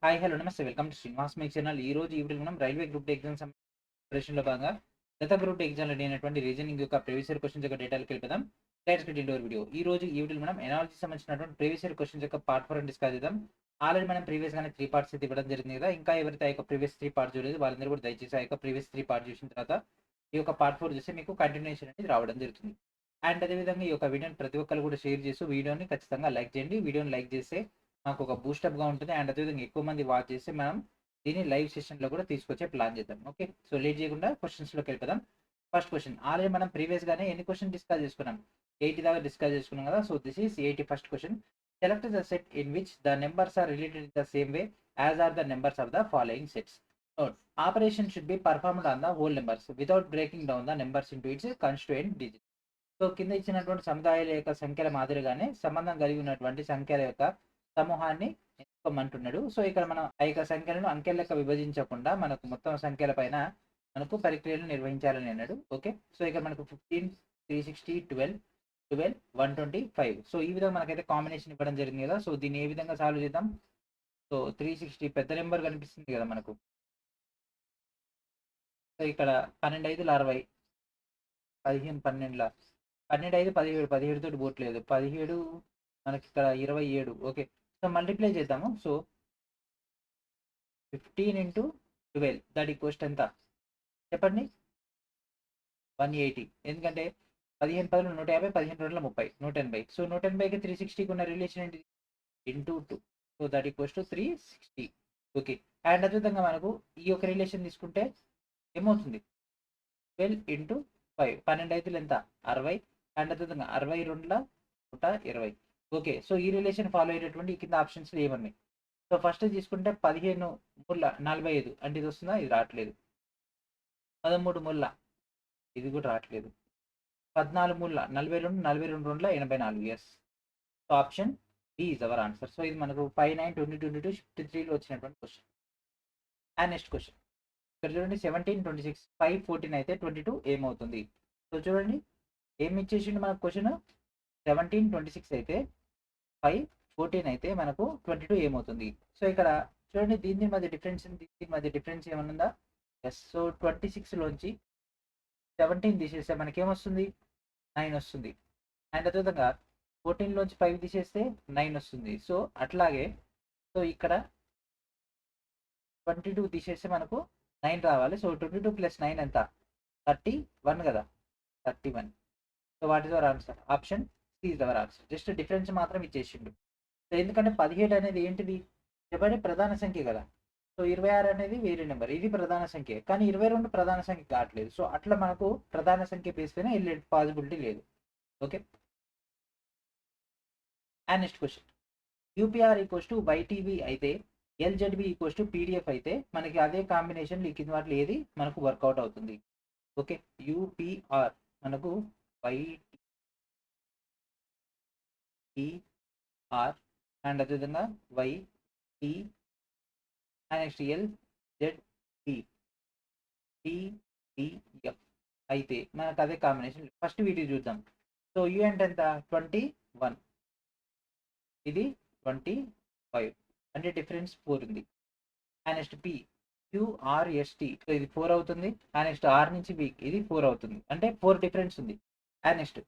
Hi hello నమస్తే welcome to Srinivas me channel. ఈ రోజు ఈవినింగ్ మనం రైల్వే గ్రూప్ డి ఎగ్జామ్స్ ప్రిపరేషన్లో భాగంగా గత గ్రూప్ డి ఎగ్జామ్లో అయినటువంటి రీజనింగ్ యొక్క ప్రీవియస్ ఇయర్ క్వశ్చన్స్ యొక్క డేటాలకు వెళ్ళిపోదాం. Let's get into video. ఈ రోజు ఈవినింగ్ మనం ఎనాలజీ సంబంధించినటువంటి ప్రీవియస్ ఇయర్ క్వశ్చన్స్ యొక్క పార్ట్ 4 డిస్కస్ చేద్దాం. ఆల్రెడీ మనం ప్రీవియస్ గానే 3 పార్ట్స్ అయితే ఇవ్వడం జరిగింది కదా. ఇంకా ఎవరైతే ఆ యొక్క ప్రీవియస్ 3 పార్ట్స్ చూడలేదు వాళ్ళందరూ కూడా దయచేసి ఆ యొక్క ప్రీవియస్ 3 పార్ట్ చూసిన తర్వాత ఈ యొక్క పార్ట్ 4 చూస్తే మీకు కంటిన్యూషన్ అనేది రావడం జరుగుతుంది. అండ్ అదేవిధంగా ఈ యొక్క వీడియోని ప్రతి ఒక్కరు కూడా షేర్ చేసి వీడియోని ఖచ్చితంగా లైక్ చేయండి. వీడియోని లైక్ చేస్తే నాకు ఒక బూస్టప్‌గా ఉంటుంది. అండ్ అదేవిధంగా ఎక్కువ మంది వాచ్ చేస్తే మనం దీన్ని లైవ్ సెషన్‌లో కూడా తీసుకొచ్చే ప్లాన్ చేద్దాం. ఓకే. సో లేట్ చేయకుండా క్వెషన్స్‌లోకి వెళ్ళిపోదాం. ఫస్ట్ క్వెషన్ ఆల్రెడీ మనం ప్రీవియస్ గానే ఎన్ని క్వెషన్ డిస్కస్ చేసుకున్నాం? 80 దాకా డిస్కస్ చేసుకున్నాం కదా. So this is 81st question. Select the set in which the numbers are related in the same way as are the numbers of the following sets. Note operation should be performed on the whole numbers without breaking down the numbers into its constituent digits. So కింద ఇచ్చినటువంటి సముదాయాల యొక్క సంఖ్యల మాదిరిగానే సంబంధం కలిగి ఉన్నటువంటి సంఖ్యల యొక్క సమూహాన్ని ఎంచుకోమంటున్నాడు. సో ఇక్కడ మనం ఆ యొక్క సంఖ్యలను అంకెల లెక్క విభజించకుండా మనకు మొత్తం సంఖ్యల పైన మనకు పరిక్రియలు నిర్వహించాలని అన్నాడు. ఓకే. సో ఇక్కడ మనకు 15, 360, 12, 12, 125. సో ఈ విధంగా మనకైతే కాంబినేషన్ ఇవ్వడం జరిగింది కదా. సో దీన్ని ఏ విధంగా సాల్వ్ చేద్దాం? సో 360 పెద్ద నెంబర్ కనిపిస్తుంది కదా మనకు. సో ఇక్కడ 12 5 60, 15 12 12 5 17, 17 తోటి పోవట్లేదు. 17 మనకి ఇక్కడ 27. ఓకే. సో మల్టిప్లై చేద్దాము. సో 15 ఇంటూ 12 దట్ ఈక్వల్స్ ఎంత చెప్పండి? 180. ఎందుకంటే 15 10 150, 15 2 30, 180. సో 180కి 360కి ఉన్న రిలేషన్ ఏంటి? Into 2. So that equals to 360. Okay. And అదేవిధంగా మనకు ఈ యొక్క రిలేషన్ తీసుకుంటే ఏమవుతుంది? 12 ఇంటూ 5 12 5 ఎంత? 60. అండ్ అదేవిధంగా 62 120. ఓకే. సో ఈ రిలేషన్ ఫాలో అయ్యేటటువంటి కింద ఆప్షన్స్ ఏమన్నాయి? సో ఫస్ట్ తీసుకుంటే 15 మూల 45 అంటే ఇది వస్తుందా? ఇది రావట్లేదు. 13 మూల ఇది కూడా రావట్లేదు. 14 మూల 42 42 రెండ్ల 84. Yes. So option D is our answer. So ఇది మనకు 5 9 2022 షిఫ్ట్ 3లో వచ్చినటువంటి క్వశ్చన్. అండ్ నెక్స్ట్ క్వశ్చన్ ఇక్కడ చూడండి 17 26 5 14 అయితే 22 ఏమవుతుంది? సో చూడండి ఏమి ఇచ్చేసిండు మనకు క్వశ్చన్ 17 26 అయితే 5 14 అయితే మనకు 22 ఏమవుతుంది? సో ఇక్కడ చూడండి దీని మధ్య డిఫరెన్స్ దీని మధ్య డిఫరెన్స్ ఏమన్నా? ఎస్. సో 26 లోంచి 17 తీసేస్తే మనకేమొస్తుంది? 9 వస్తుంది. అండ్ అదేవిధంగా 14 లోంచి 5 తీసేస్తే 9 వస్తుంది. సో అట్లాగే సో ఇక్కడ 22 తీసేస్తే మనకు 9 రావాలి. సో 22 ప్లస్ 9 ఎంత? 31 కదా. 31. So what is our answer? Option C is our answer. Just difference మాత్రం ఇచ్చేసిండు. సో ఎందుకంటే 17 అనేది ఏంటిది చెప్పండి? ప్రధాన సంఖ్య కదా. సో 26 అనేది వేరే నెంబర్. ఇది ప్రధాన సంఖ్య. కానీ 22 ప్రధాన సంఖ్య కావట్లేదు. సో అట్లా మనకు ప్రధాన సంఖ్య బేస్ పైన వెళ్ళే పాసిబిలిటీ లేదు. Okay. And next question UPR equals to YTV అయితే ఎల్జెడ్బి ఈక్వల్స్ టు పీడిఎఫ్ అయితే మనకి అదే కాంబినేషన్ ఈ కింద వాటిలో ఏది మనకు వర్కౌట్ అవుతుంది? ఓకే. యూపీఆర్ మనకు వైటీఆర్ అండ్ అదేవిధంగా వైటీ అండ్ నెక్స్ట్ ఎల్జెడ్బి పీడిఎఫ్ అయితే మనకు అదే కాంబినేషన్. ఫస్ట్ వీటిని చూద్దాం. సో యూ అంటే ఎంత? 21. ఇది 25 అంటే డిఫరెన్స్ 4 ఉంది. And next P QRST so ఇది 4 అవుతుంది. అండ్ నెక్స్ట్ ఆర్ నుంచి బి ఇది 4 అవుతుంది. అంటే 4 డిఫరెన్స్ ఉంది. అండ్ నెక్స్ట్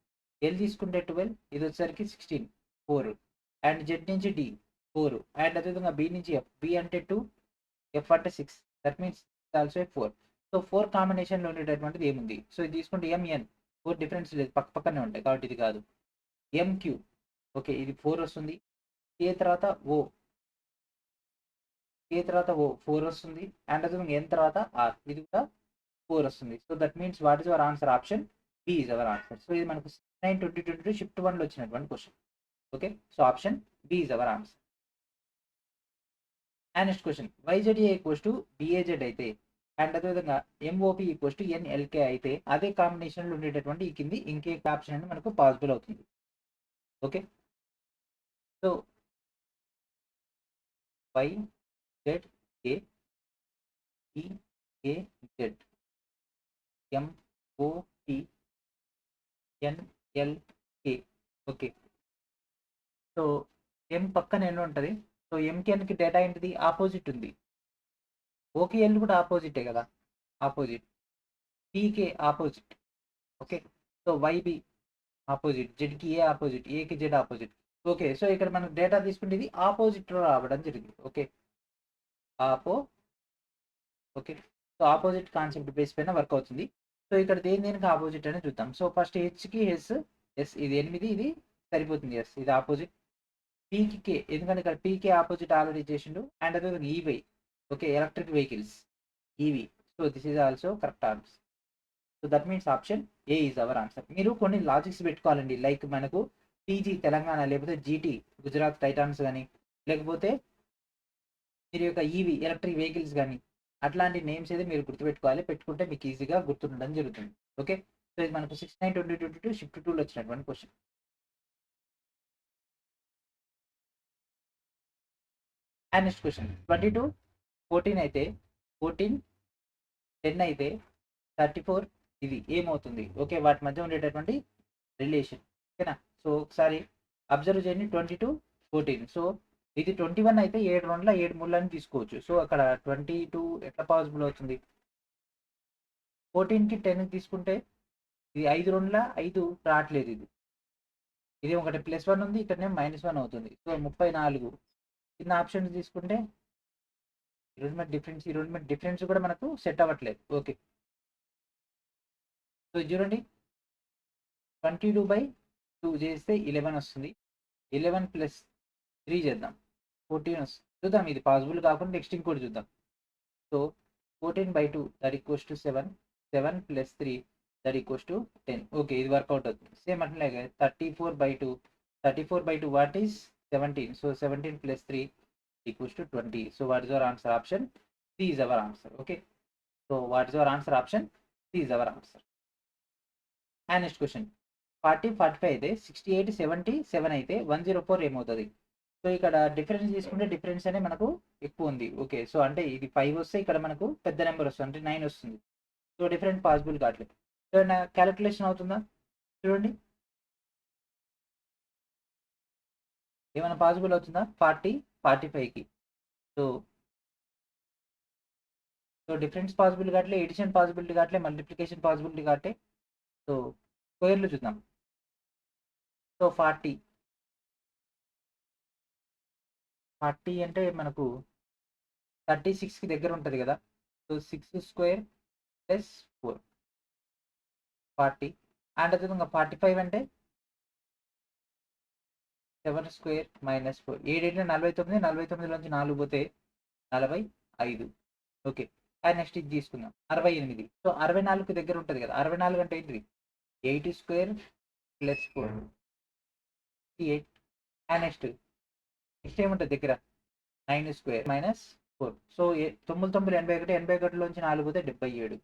ఎల్ తీసుకుంటే 12 ఇది వచ్చేసరికి 16 4. అండ్ జెడ్ నుంచి డి 4. అండ్ అదేవిధంగా బి నుంచి ఎఫ్ బి అంటే 2 ఎఫ్ అంటే 6 దట్ మీన్స్ ఆల్సో 4. సో 4 కాంబినేషన్లో ఉండేటటువంటిది ఏముంది? సో ఇది తీసుకుంటే ఎంఎన్ 4 డిఫరెన్స్ లేదు పక్క పక్కనే ఉంటాయి కాబట్టి ఇది కాదు. ఎంక్యూ ఓకే ఇది 4 వస్తుంది. ఏ తర్వాత ఓ ఏ తర్వాత ఓ 4 వస్తుంది. అండ్ అదేవిధంగా ఎన్ తర్వాత ఆర్ ఇది కూడా 4 వస్తుంది. So that means what is our answer? Option B is our answer. So ఇది మనకు 9/2022 షిఫ్ట్ 1లో వచ్చినటువంటి question. Okay. So option B is our answer. And next question YZA equals to BAZ అయితే అండ్ అదేవిధంగా MOP equals to ఎన్ఎల్కే అయితే అదే కాంబినేషన్లో ఉండేటటువంటి ఈ కింది ఇంకే ఆప్షన్ అనేది మనకు పాసిబుల్ అవుతుంది. Okay. So Y Z A BAZ MOP NLK. Okay. So M పక్కన ఎన్ని ఉంటుంది? సో ఎంకి ఎన్కి డేటా ఏంటిది ఆపోజిట్ ఉంది. ఓకి ఎల్ కూడా ఆపోజిటే కదా, opposite. PK opposite. Okay, so YB opposite, జెడ్కి ఏ ఆపోజిట్, ఏకి జెడ్ ఆపోజిట్. ఓకే, సో ఇక్కడ మనకు డేటా తీసుకుంటే ఇది ఆపోజిట్ లో రావడం జరిగింది. ఓకే, ఆపో. Okay, so opposite concept base పైన వర్క్ అవుతుంది. సో ఇక్కడ దేనికి ఆపోజిట్ అని చూద్దాం. సో ఫస్ట్ హెచ్కి ఎస్ ఇది 8, ఇది సరిపోతుంది. ఎస్ ఇది ఆపోజిట్. పీకి కే, ఎందుకంటే ఇక్కడ పీకే ఆపోజిట్ ఆల్రెడీ చేసిండు. అండ్ అదే EY, okay, electric vehicles, EV. So this is also correct answer. So that means option A is our answer. మీరు కొన్ని లాజిక్స్ పెట్టుకోవాలండి. లైక్ మనకు టీజీ తెలంగాణ, లేకపోతే జీటీ గుజరాత్ టైటాన్స్ కానీ, లేకపోతే మీరు యొక్క ఈవీ ఎలక్ట్రిక్ వెహికల్స్ కానీ, అట్లాంటి నేమ్స్ అయితే మీరు గుర్తుపెట్టుకోవాలి. పెట్టుకుంటే మీకు ఈజీగా గుర్తుండడం జరుగుతుంది. ఓకే, సో ఇది మనకు 6/9/2022 షిఫ్ట్ 2లో వచ్చినటువంటి క్వశ్చన్. అండ్ నెక్స్ట్ క్వశ్చన్ 22/14 అయితే 14/10 అయితే 34 ఇది ఏమవుతుంది? ఓకే, వాటి మధ్య ఉండేటటువంటి రిలేషన్. ఓకేనా, సో ఒకసారి అబ్జర్వ్ చేయండి. 22/14, సో ఇది 21 అయితే 7 2 7 3 అని తీసుకోవచ్చు. సో అక్కడ 22 ఎట్లా పాసిబుల్ అవుతుంది? 14కి 10 తీసుకుంటే ఇది 5 2 5 రావట్లేదు. ఇది ఒకటి +1 ఉంది, ఇక్కడనే -1 అవుతుంది. సో 34. చిన్న ఆప్షన్ తీసుకుంటే ఈ రెండు మీద డిఫరెన్స్ కూడా మనకు సెట్ అవ్వట్లేదు. ఓకే, సో చూడండి 22/2 చేస్తే 11 వస్తుంది. 11 + 3 చేద్దాం, 14 వస్తుంది. చూద్దాం ఇది పాసిబుల్ కాకుండా నెక్స్ట్ ఇంకోటి చూద్దాం. So 14/2 that equals to 7, 7 + 3 that equals to 10. Okay, ఇది వర్కౌట్ అవుతుంది. సేమ్ అట్లాగే 34/2, 34/2 what is 17. So 17 + 3 equals to 20. So what is our answer? Option C is our answer. Okay, so what is our answer? Option C is our answer. And next question 40/45 అయితే 68/77 అయితే 104 ఏమవుతుంది? So ఇక్కడ difference తీసుకుంటే difference అనే మనకు ఎక్కువ ఉంది. Okay, so అంటే ఇది 5 వస్తే ఇక్కడ మనకు పెద్ద నెంబర్ వస్తుంది, అంటే 9 వస్తుంది. సో డిఫరెంట్ పాసిబుల్ కావట్లేదు. సో నా క్యాలిక్యులేషన్ అవుతుందా చూడండి, ఏమైనా పాసిబుల్ అవుతుందా? 40/45కి. సో సో డిఫరెన్స్ పాసిబుల్ కావట్లే, ఎడిషన్ పాసిబిలిటీ కావట్లే, మల్టిప్లికేషన్ పాసిబిలిటీ కావట్లే. సో స్క్వేర్లు చూద్దాం. సో 40 అంటే మనకు 36కి దగ్గర ఉంటుంది కదా. సో 6² + 4 40. అండ్ అదేవిధంగా 45 అంటే 7² - 4. 7 49, 49లోంచి 4 పోతే 45. ఓకే, అండ్ నెక్స్ట్ ఇది తీసుకుందాం 68. సో 64కి దగ్గర ఉంటుంది కదా. 64 అంటే ఏంటిది? 8² + 4, 8. అండ్ నెక్స్ట్ ఏముంటుంది దగ్గర? 9² - 4. సో 9 9 81, 81లోంచి 4 పోతే 77.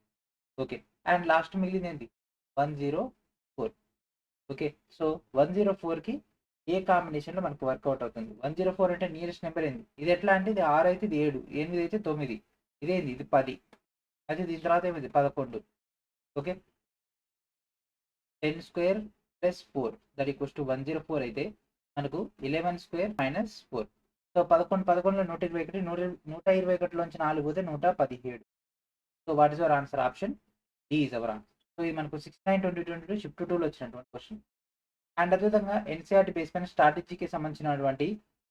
ఓకే, అండ్ లాస్ట్ మిగిలింది ఏంటి? 104. ఓకే, సో 104కి ఏ కాంబినేషన్లో మనకు వర్కౌట్ అవుతుంది? 104 అంటే నియరెస్ట్ నెంబర్ ఏంది? ఇది ఎట్లా అంటే ఇది 6 అయితే ఇది 7, 8 అయితే 9, ఇదేంది ఇది 10, అయితే దీని తర్వాత ఏమైంది 11. ఓకే, 10² + 4 దట్ ఈక్వల్స్ టు 104 అయితే మనకు 11² - 4. సో 11లో 121, 121లోంచి 4 పోతే 117. So what is our answer? Option D is our answer. So ఇది మనకు 6/9/2022 షిఫ్ట్ 2లో వచ్చినటువంటి క్వశ్చన్. అండ్ అదేవిధంగా ఎన్సీఆర్టీ బేస్ పైన స్ట్రాటజీకి సంబంధించినటువంటి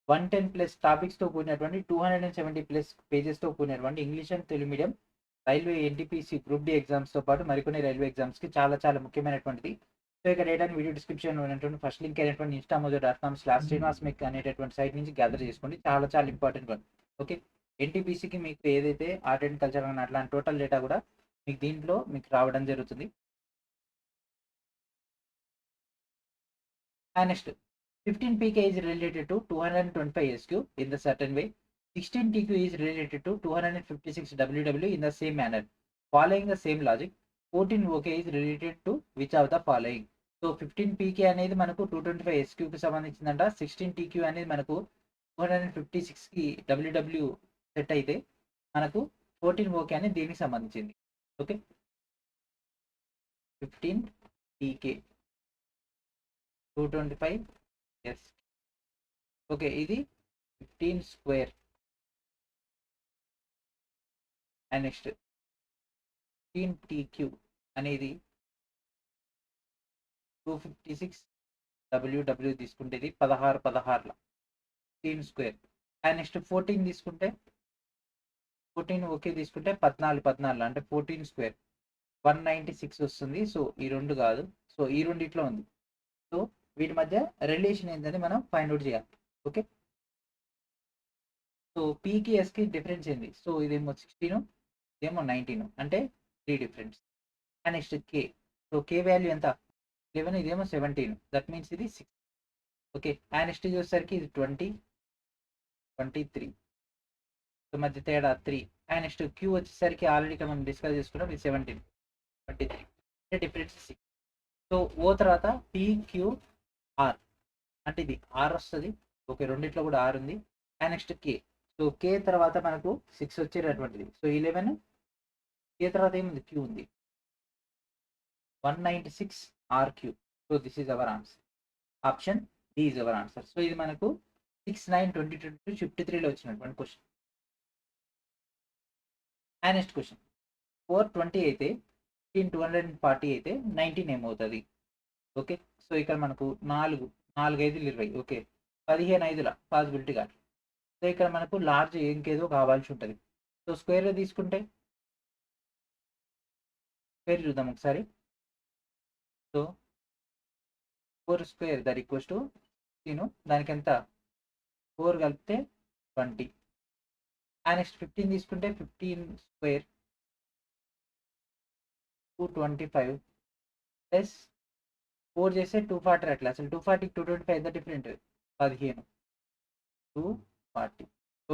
110+ టాపిక్స్తో కూడినటువంటి 270+ పేజెస్తో కూడినటువంటి English and Telugu medium railway NTPC group D ఎగ్జామ్స్తో పాటు మరికొన్ని రైల్వే ఎగ్జామ్స్కి చాలా చాలా ముఖ్యమైనటువంటిది. సో ఇక్కడ డేటాని వీడియో డిస్క్రిప్షన్లో ఉన్నటువంటి ఫస్ట్ లింక్ అయినటువంటి instamojo.com/srinivasmek అనేటటువంటి సైట్ నుంచి గ్యాదర్ చేసుకోండి. చాలా చాలా ఇంపార్టెంట్ వన్. ఓకే, ఎన్టీపీసీకి మీకు ఏదైతే ఆర్ట్ అండ్ కల్చర్ అని అట్లాంటి టోటల్ డేటా కూడా మీకు దీంట్లో మీకు రావడం జరుగుతుంది. And next, 15 pk is related to 225 sq in the certain way. 16 tq is related to 256 ww in the same manner. Following the same logic, 14 ok is related to which of the following? So 15 pk అనేది మనకు 225 sq కి సంబంధించిందంట. 16 tq అనేది మనకు 256 కి ww set అయితే మనకు 14 ok అనేది దీనికి సంబంధించింది. Okay, 15 pk 225 yes. ఓకే, ఇది 15 స్క్వేర్ అండ్ నెక్స్ట్ 15 TQ అనేది 256 WW తీసుకుంటే ఇది 16 15 స్క్వేర్ అండ్ నెక్స్ట్ 14 తీసుకుంటే 14 ఓకే తీసుకుంటే 14 అంటే 14 స్క్వేర్ 196 వస్తుంది. సో ఈ రెండు కాదు, సో ఈ రెండిట్లో ఉంది. సో వీటి మధ్య రిలేషన్ ఏంటని మనం ఫైండ్ అవుట్ చేయాలి. ఓకే, సో పీకి ఎస్కి డిఫరెన్స్ ఏంది? సో ఇదేమో 16, ఇదేమో 19, అంటే 3 difference. And next K, so K value ఎంత? 11, ఇదేమో 17, దట్ మీన్స్ ఇది 6. ఓకే, అండ్ నెక్స్ట్ ఇది వచ్చేసరికి ఇది 20, 23, సో మధ్య తేడా 3. అండ్ నెక్స్ట్ క్యూ వచ్చేసరికి ఆల్రెడీ మనం డిస్కస్ చేసుకున్నాం, ఇది 17, 23, అంటే డిఫరెన్స్ 6. సో ఓ తర్వాత PQR, అంటే ఇది R వస్తుంది. ఓకే, రెండిట్లో కూడా R ఉంది. అండ్ నెక్స్ట్ కే, సో కే తర్వాత మనకు 6 వచ్చేటటువంటిది. సో 11, కే తర్వాత ఏముంది? క్యూ ఉంది, 196 RQ. So this is our answer. Option D is our answer. So ఇది మనకు 6/9/2022 షిఫ్ట్ 3లో వచ్చినటువంటి క్వశ్చన్. అండ్ నెక్స్ట్ క్వశ్చన్, 420 అయితే 240 అయితే 19 ఏమవుతుంది? ఓకే, సో ఇక్కడ మనకు 4 5 20, ఓకే 15 5ల పాసిబిలిటీ కాదు. సో ఇక్కడ మనకు లార్జ్ ఇంకేదో కావాల్సి ఉంటుంది. సో స్క్వేర్లో తీసుకుంటే స్క్వేర్ చూద్దాం ఒకసారి. So 4 square that equals to 16, దానికి ఎంత? 4 కలిపితే 20. అండ్ నెక్స్ట్ 15 తీసుకుంటే 15 స్క్వేర్ 225 ప్లస్ 4 చేస్తే 240. అట్లా అసలు 240 225 ఎంత డిఫరెంట్? 15, 240.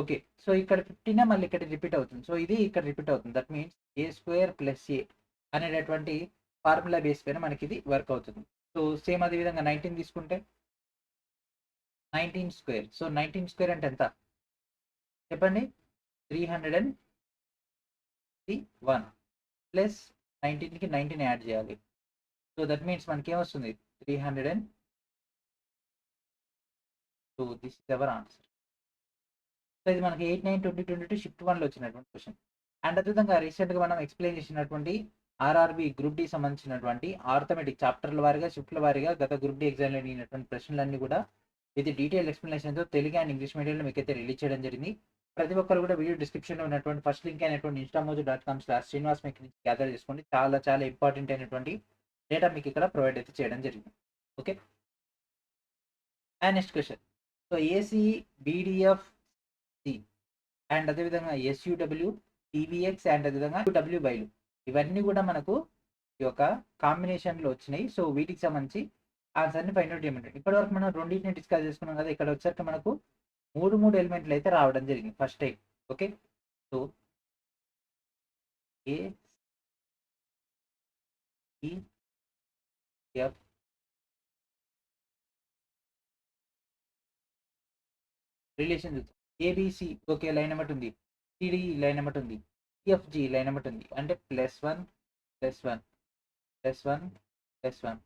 ఓకే, సో ఇక్కడ 15 మళ్ళీ ఇక్కడ రిపీట్ అవుతుంది. సో ఇది ఇక్కడ రిపీట్ అవుతుంది. దట్ మీన్స్ A² + A అనేటటువంటి ఫార్ములా బేస్ పైన మనకి ఇది వర్క్ అవుతుంది. సో సేమ్ అదే విధంగా 19 తీసుకుంటే 19 స్క్వేర్. సో 19 స్క్వేర్ అంటే ఎంత చెప్పండి? 301 ప్లస్ 19కి 19 యాడ్ చేయాలి. సో దట్ మీన్స్ మనకి ఏమొస్తుంది? 300. So this is our answer. So ఇది మనకి 8/9/2022 షిఫ్ట్ 1లో వచ్చినటువంటి క్వశ్చన్. అండ్ అదేవిధంగా రీసెంట్గా మనం ఎక్స్ప్లెయిన్ చేసినటువంటి ఆర్ఆర్బి గ్రూప్ డి సంబంధించినటువంటి ఆర్థమెటిక్ చాప్టర్ల వారీగా షిఫ్ట్ల వారీగా గత గ్రూప్ డి ఎగ్జామ్లో అడిగినటువంటి ప్రశ్నలన్నీ కూడా విత్ డీటెయిల్ ఎక్స్ప్లెనేషన్తో తెలుగు అండ్ ఇంగ్లీష్ మీడియంలో మీకు అయితే రిలీజ్ చేయడం జరిగింది. ప్రతి ఒక్కరు కూడా వీడియో డిస్క్రిప్షన్లో ఉన్నటువంటి ఫస్ట్ లింక్ అయినటువంటి instamojo.com/Srinivas మీకు నుంచి గ్యాదర్ చేసుకోండి. చాలా చాలా ఇంపార్టెంట్ అయినటువంటి డేటా మీకు ఇక్కడ ప్రొవైడ్ అయితే చేయడం జరిగింది. Okay, and next question, so AC BDF and అదేవిధంగా SUW TVX అండ్ అదేవిధంగా UWYలు ఇవన్నీ కూడా మనకు ఈ యొక్క కాంబినేషన్లో వచ్చినాయి. సో వీటికి సంబంధించి ఆన్సర్ని ఫైండ్ అవుట్ చేయమంటారు. ఇప్పటివరకు మనం రెండింటిని డిస్కస్ చేసుకున్నాం కదా. ఇక్కడ వచ్చేసరికి మనకు 3 ఎలిమెంట్లు అయితే రావడం జరిగింది first time. Okay, so AEF relation చూద్దాం. ABC ఓకే లైన్ నెంబర్ ఉంది, CD లైన్ నెంబర్ ఉంది, EFG లైన్ నెంబర్ ఉంది. అంటే +1 +1 +1 +1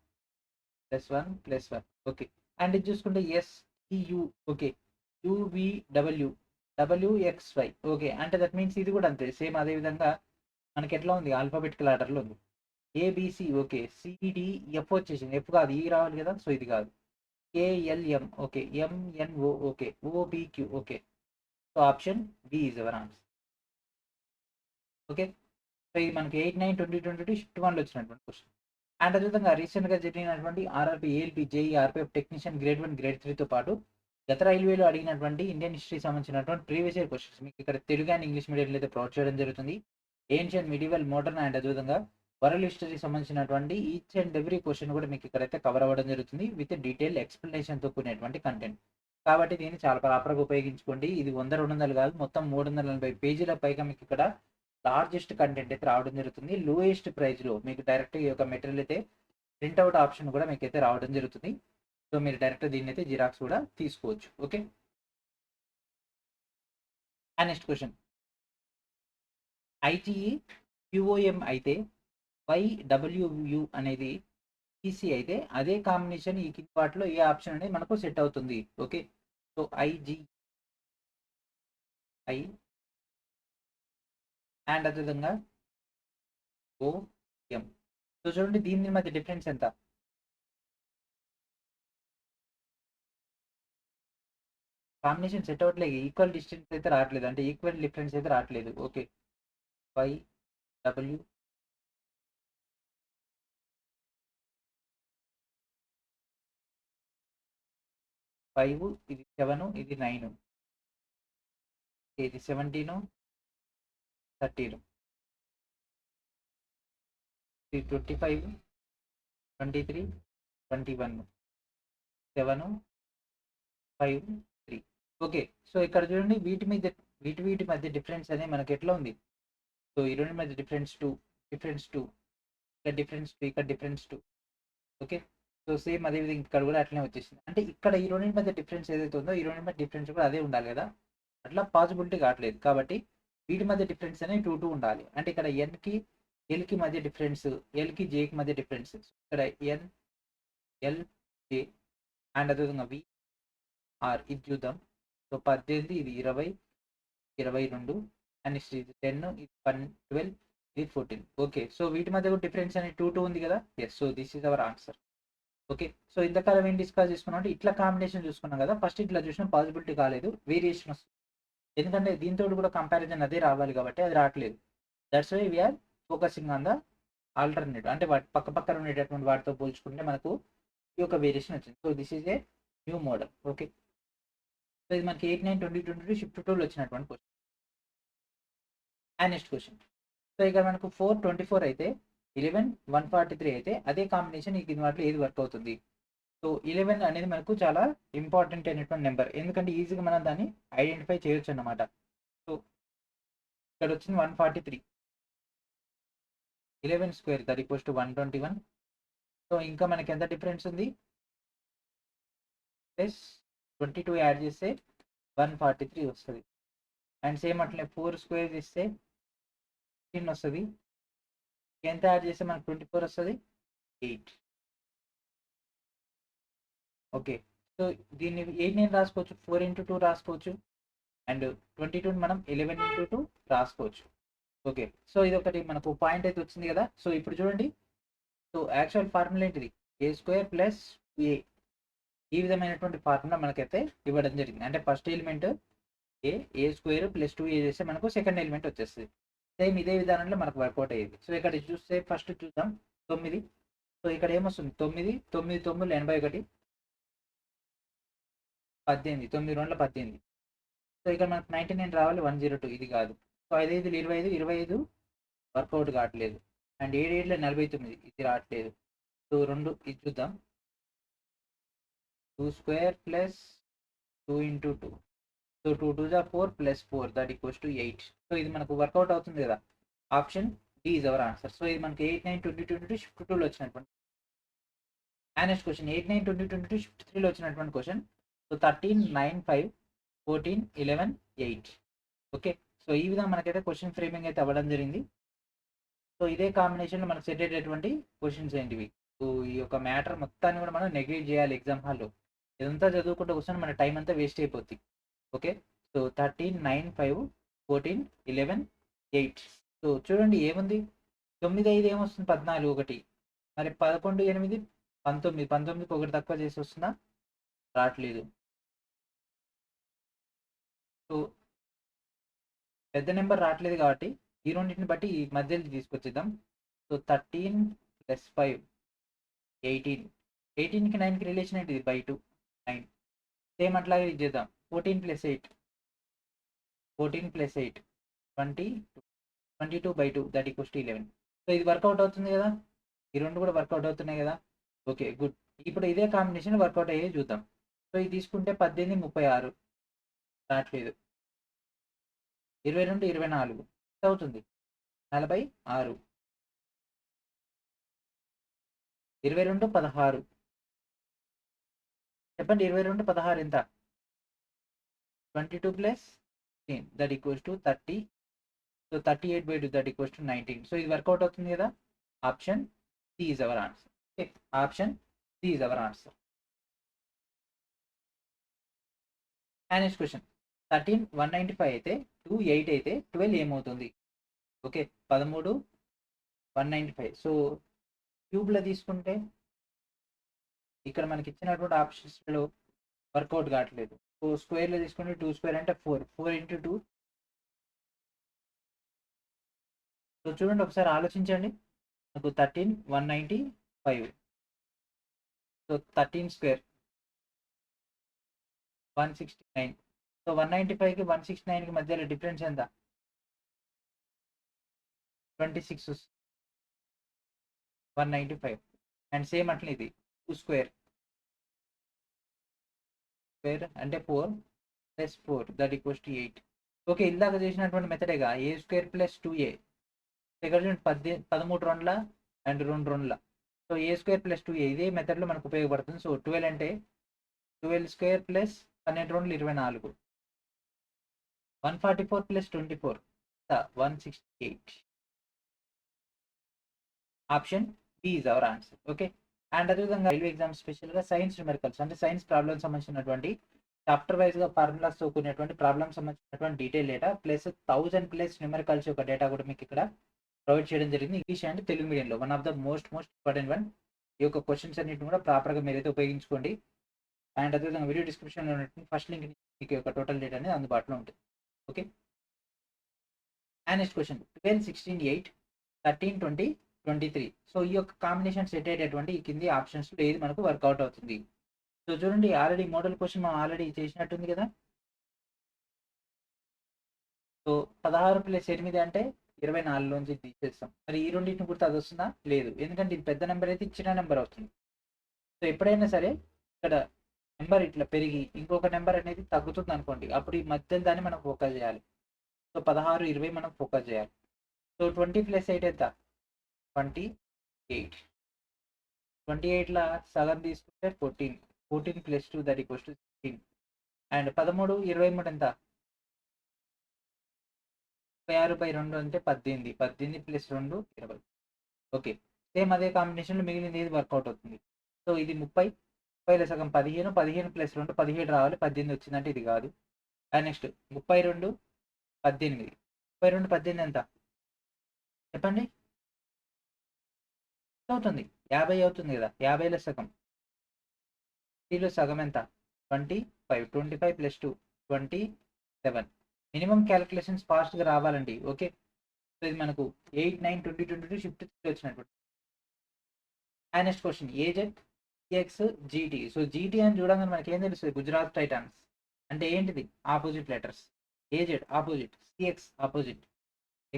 +1 +1. ఓకే, అండ్ ఇది చూసుకుంటే STU okay UVW WXY. Okay, అంటే దట్ మీన్స్ ఇది కూడా అంతే సేమ్. అదే విధంగా మనకి ఎట్లా ఉంది? ఆల్ఫాబెటికల్ ఆర్డర్లో ఉంది. ABC ఓకే CDF వచ్చేసింది, F కాదు ఈ రావాలి కదా. సో ఇది కాదు. KLM okay MNO okay OPQ okay. So option B is our answer. Okay, so ఇది మనకి 8/9/2022 షిఫ్ట్ 1లో వచ్చినటువంటి క్వశ్చన్. అండ్ అదేవిధంగా రీసెంట్గా జరిగినటువంటి RRB ALP JEE RPF technician grade 1 grade 3తో పాటు గత రైల్వేలో అడిగినటువంటి ఇండియన్ హిస్టరీ సంబంధించినటువంటి ప్రీవియస్ ఇయర్ క్వశ్చన్స్ మీకు ఇక్కడ తెలుగు అండ్ ఇంగ్లీష్ మీడియంలో అయితే ప్రొవైడ్ చేయడం జరుగుతుంది. ఏన్షియన్ మిడివల్ మోడర్న్ అండ్ అదేవిధంగా వరల్డ్ హిస్టరీ సంబంధించినటువంటి ఈచ్ అండ్ ఎవ్రీ క్వశ్చన్ కూడా మీకు ఇక్కడైతే కవర్ అవ్వడం జరుగుతుంది విత్ డీటెయిల్ ఎక్స్ప్లెనేషన్తో కూడినటువంటి కంటెంట్. కాబట్టి దీన్ని చాలా ప్రాపర్గా ఉపయోగించుకోండి. ఇది 100-200 కాదు, మొత్తం 340 పేజీల పైగా మీకు ఇక్కడ లార్జెస్ట్ కంటెంట్ అయితే రావడం జరుగుతుంది. లోయెస్ట్ ప్రైస్లో మీకు డైరెక్ట్ ఈ యొక్క మెటీరియల్ అయితే ప్రింట్అవుట్ ఆప్షన్ కూడా మీకు అయితే రావడం జరుగుతుంది. సో మీరు డైరెక్ట్ దీన్ని అయితే జిరాక్స్ కూడా తీసుకోవచ్చు. Okay, and next question, ITE QOM అయితే YWU అనేది EC అయితే అదే కాంబినేషన్ ఈ కింది వాటిలో ఏ ఆప్షన్ అనేది మనకు సెట్ అవుతుంది? ఓకే, సో ఐ అండ్ అదేవిధంగా ఓ ఎం. సో చూడండి దీని మధ్య డిఫరెన్స్ ఎంత? కాంబినేషన్ సెట్ అవ్వట్లేదు, ఈక్వల్ డిస్టెన్స్ అయితే రావట్లేదు, అంటే ఈక్వల్ డిఫరెన్స్ అయితే రావట్లేదు. ఓకే, వై డబ్ల్యూ 5, ఇది 7, ఇది 9, ఇది 17, 13, ఇది 25, 23, 21, 7, 5, 3. ఓకే, సో ఇక్కడ చూడండి వీటి మధ్య డిఫరెన్స్ అనేది మనకి ఎట్లా ఉంది? సో ఈ రెండు మధ్య డిఫరెన్స్ 2, డిఫరెన్స్ 2, ఇక్కడ డిఫరెన్స్ 2, ఇక్కడ డిఫరెన్స్ 2. ఓకే, సో సేమ్ అదే విధంగా ఇక్కడ కూడా అట్లనే వచ్చేసింది. అంటే ఇక్కడ ఈ రెండింటి మధ్య డిఫరెన్స్ ఏదైతే ఉందో ఈ రెండింటి మధ్య డిఫరెన్స్ కూడా అదే ఉండాలి కదా, అట్లా పాసిబిలిటీ కావట్లేదు. కాబట్టి వీటి మధ్య డిఫరెన్స్ అనేది 2, 2 ఉండాలి. అంటే ఇక్కడ ఎన్కి ఎల్కి మధ్య డిఫరెన్స్, ఎల్కి జేకి మధ్య డిఫరెన్స్, ఇక్కడ ఎన్ ఎల్ జే అండ్ అదేవిధంగా వి ఆర్ ఇది చూద్దాం. సో 18, ఇది 20, 22 అండ్ నెక్స్ట్ ఇది 10, ఇది 12, ఇది 14. ఓకే, సో వీటి మధ్య కూడా డిఫరెన్స్ అనేది 2, 2 ఉంది కదా. Yes, so this is our answer. Okay, so ఇంతకాలం ఏం డిస్కస్ చేసుకున్నాం అంటే ఇట్లా కాంబినేషన్ చూసుకున్నాం కదా. ఫస్ట్ ఇట్లా చూసిన పాసిబిలిటీ కాలేదు, వేరియేషన్ వస్తుంది. ఎందుకంటే దీంతో కూడా కంపారిజన్ అదే రావాలి కాబట్టి అది రావట్లేదు. That's why we're focusing on the alternative, అంటే వాటి పక్క పక్కన ఉండేటటువంటి వాటితో పోల్చుకుంటే మనకు ఈ యొక్క వేరియేషన్ వచ్చింది. So this is a new model. Okay, so ఇది మనకి 8, 9, 20, 22 షిఫ్ట్ 2లో వచ్చినటువంటి question. And next question, so ఇక్కడ మనకు 4, 24 అయితే 11, 143 అయితే అదే కాంబినేషన్ ఈ కింద వాటిలో ఏది వర్క్ అవుతుంది? సో 11 అనేది మనకు చాలా ఇంపార్టెంట్ అయినటువంటి నెంబర్, ఎందుకంటే ఈజీగా మనం దాన్ని ఐడెంటిఫై చేయొచ్చు అన్నమాట. సో ఇక్కడ వచ్చింది 143, 11 square that equals to 121. So ఇంకా మనకి ఎంత డిఫరెన్స్ ఉంది? ప్లస్ 22 యాడ్ చేస్తే 143 వస్తుంది. అండ్ సేమ్ అట్లనే 4 స్క్వేర్ చేస్తే 16 వస్తుంది. ఎంత యాడ్ చేస్తే మనకు 24 వస్తుంది? 8. ఓకే, సో దీన్ని 8 నేను రాసుకోవచ్చు, 4 into 2 రాసుకోవచ్చు, అండ్ 22 మనం 11 into 2 రాసుకోవచ్చు. ఓకే, సో ఇది ఒకటి మనకు పాయింట్ అయితే వచ్చింది కదా. సో ఇప్పుడు చూడండి, సో యాక్చువల్ ఫార్ములా ఏంటిది? ఏ స్క్వేర్ ప్లస్ ఏ. ఈ విధమైనటువంటి ఫార్ములా మనకైతే ఇవ్వడం జరిగింది. అంటే ఫస్ట్ ఎలిమెంట్ ఏ స్క్వేర్ ప్లస్ 2a చేస్తే మనకు సెకండ్ ఎలిమెంట్ వచ్చేస్తుంది. సేమ్ ఇదే విధానంలో మనకు వర్కౌట్ అయ్యేది. సో ఇక్కడ చూస్తే ఫస్ట్ చూద్దాం 9. సో ఇక్కడ ఏమొస్తుంది? 9, 9, 9, 81, 18, 9, 2, 18. సో ఇక్కడ మనకు 99 రావాలి, 102 ఇది కాదు. సో 5, 5, 25, 25 వర్కౌట్ కావట్లేదు. అండ్ 7, 7, 49 ఇది రావట్లేదు. సో 2 ఇది చూద్దాం, 2 square plus 2 into 2. So 2, 2 is 4 plus 4 that equals to 8. So ఇది మనకు వర్కౌట్ అవుతుంది కదా. Option D is our answer. So ఇది మనకి 8, 9, 20, 22 షిఫ్ట్ 2లో వచ్చినటువంటి. అండ్ నెక్స్ట్ క్వశ్చన్ 8, 9, 20, 22 షిఫ్ట్ 3లో వచ్చినటువంటి క్వశ్చన్. సో 13, 9, 5, 14, 11, 8. ఓకే, సో ఈ విధంగా మనకైతే క్వశ్చన్ ఫ్రేమింగ్ అయితే అవ్వడం జరిగింది. సో ఇదే కాంబినేషన్లో మనకు సెట్ అయ్యేటటువంటి క్వశ్చన్స్ ఏంటివి? సో ఈ యొక్క మ్యాటర్ మొత్తాన్ని కూడా మనం నెగ్లెక్ట్ చేయాలి ఎగ్జామ్ హాల్లో. ఇదంతా చదువుకుంటూ కూర్చొని మన టైం అంతా వేస్ట్ అయిపోద్ది. Okay, so 13, 9, 5, 14, 11, 8. సో చూడండి ఏముంది? 9, 5 ఏమొస్తుంది? 14, 1. మరి 11, 8, 19. 19కి ఒకటి తక్కువ చేసి వస్తుందా? రావట్లేదు. సో పెద్ద నెంబర్ రావట్లేదు కాబట్టి ఈ రెండింటిని బట్టి ఈ మధ్యలో తీసుకొచ్చేద్దాం. సో 13 + 5, 18. 18కి 9కి రిలేషన్ ఏంటిది? బై 2, 9. సేమ్ అట్లాగే ఇది చేద్దాం. 14 + 8, 14 + 8, 20, 22 by 2 that equals to 11. So ఇది వర్కౌట్ అవుతుంది కదా, ఈ రెండు కూడా వర్కౌట్ అవుతున్నాయి కదా. Okay, good. ఇప్పుడు ఇదే కాంబినేషన్ వర్కౌట్ అయ్యే చూద్దాం. సో ఇది తీసుకుంటే 18, 36 రావట్లేదు. 22, 24 అవుతుంది, 46. 22, 16. చెప్పండి, 22, 16 ఎంత? 22 + 16 that equals to 30. So 38 by 2 that equals to 19. So ఇది వర్కౌట్ అవుతుంది కదా. Option C is our answer. Okay, option C is our answer. And next question, 195 అయితే 8 అయితే 12 ఏమవుతుంది? ఓకే, 13 195. సో క్యూబ్లో తీసుకుంటే ఇక్కడ మనకి ఇచ్చినటువంటి ఆప్షన్స్లో వర్కౌట్ కావట్లేదు. సో స్క్వేర్లో తీసుకుంటే 2 స్క్వేర్ అంటే 4 ఇంటూ 2. సో చూడండి, ఒకసారి ఆలోచించండి. నాకు 19195. So 13 square 169. సో 195కి 169కి మధ్యలో డిఫరెన్స్ ఎంత? 26 195. అండ్ సేమ్ అట్లా ఇది 2 స్క్వేర్ అంటే 4 plus 4 that equals to 8. Okay, ఇందాక చేసినటువంటి మెథడేగా ఏ స్క్వేర్ ప్లస్ 2a. ఇక్కడ చూడండి 13 రెండ్ల అండ్ 2 రెండ్ల. So A square plus 2a ఇదే మెథడ్లో మనకు ఉపయోగపడుతుంది. సో 12 అంటే 12 స్క్వేర్ ప్లస్ 12 రెండ్లు 24. 144 ప్లస్ 24 168. Option B is our answer. Okay, and అదేవిధంగా రైల్వే ఎగ్జామ్ స్పెషల్గా సైన్స్ న్యూమెరికల్స్ అంటే సైన్స్ ప్రాబ్లమ్ సంబంధించినటువంటి చాప్టర్ వైజ్గా ఫార్ములాస్ కూడినటువంటి ప్రాబ్లమ్ సంబంధించినటువంటి డీటెయిల్ డేటా ప్లస్ 1000+ న్యూమెరికల్స్ యొక్క డేటా కూడా మీకు ఇక్కడ ప్రొవైడ్ చేయడం జరిగింది. ఇంగ్లీష్ అండ్ తెలుగు మీడియంలో one of the most important one. ఈ యొక్క క్వశ్చన్స్ అన్నింటిని కూడా ప్రాపర్గా మీరైతే ఉపయోగించుకోండి. అండ్ అదేవిధంగా వీడియో డిస్క్రిప్షన్లో ఉన్నటువంటి ఫస్ట్ లింక్ మీకు యొక్క టోటల్ డేటా అనేది అందుబాటులో ఉంటుంది. Okay, and next question 12, 16, 8, 13, 20, 23. So ఈ యొక్క కాంబినేషన్ సెట్ అయ్యేటటువంటి ఈ కింది ఆప్షన్స్లో ఏది మనకు వర్కౌట్ అవుతుంది? సో చూడండి, ఆల్రెడీ మోడల్ క్వశ్చన్ మనం ఆల్రెడీ చేసినట్టుంది కదా. సో 16 + 8 అంటే 24లోంచి తీసేస్తాం. మరి ఈ రెండింటిని గుర్తు అది వస్తుందా? లేదు, ఎందుకంటే ఇది పెద్ద నెంబర్ అయితే చిన్న నెంబర్ అవుతుంది. సో ఎప్పుడైనా సరే ఇక్కడ నెంబర్ ఇట్లా పెరిగి ఇంకొక నెంబర్ అనేది తగ్గుతుంది అనుకోండి, అప్పుడు ఈ మధ్య దాన్ని మనం ఫోకస్ చేయాలి. సో 16, 20 మనం ఫోకస్ చేయాలి. సో 20 + 8 ఎంత? 28. 28లా సగం తీసుకుంటే 14. 14 + 2 దట్ ఈక్వల్స్ టు 16. అండ్ 13, 23 ఎంత? 36/2 అంటే 18. 18 + 2 20. ఓకే, సేమ్ అదే కాంబినేషన్లో మిగిలింది ఏది వర్కౌట్ అవుతుంది? సో ఇది 30. 30లో సగం 15. 15 + 2 17 రావాలి. 18 వచ్చిందంటే ఇది కాదు. And next 32, 18. 32, 18 ఎంత చెప్పండి? అవుతుంది 50 అవుతుంది కదా. 50లో సగం 50లో సగం ఎంత? 25. 25 + 2 27. మినిమం క్యాలిక్యులేషన్స్ ఫాస్ట్గా రావాలండి. ఓకే, సో ఇది మనకు 8, 9, 20, 22 షిఫ్ట్ 3 వచ్చినట్టు. And next question AZ CX GT. So GT అని చూడగానే మనకి ఏం తెలుస్తుంది? గుజరాత్ టైటాన్స్ అంటే ఏంటిది? Opposite letters. AZ opposite, CX opposite,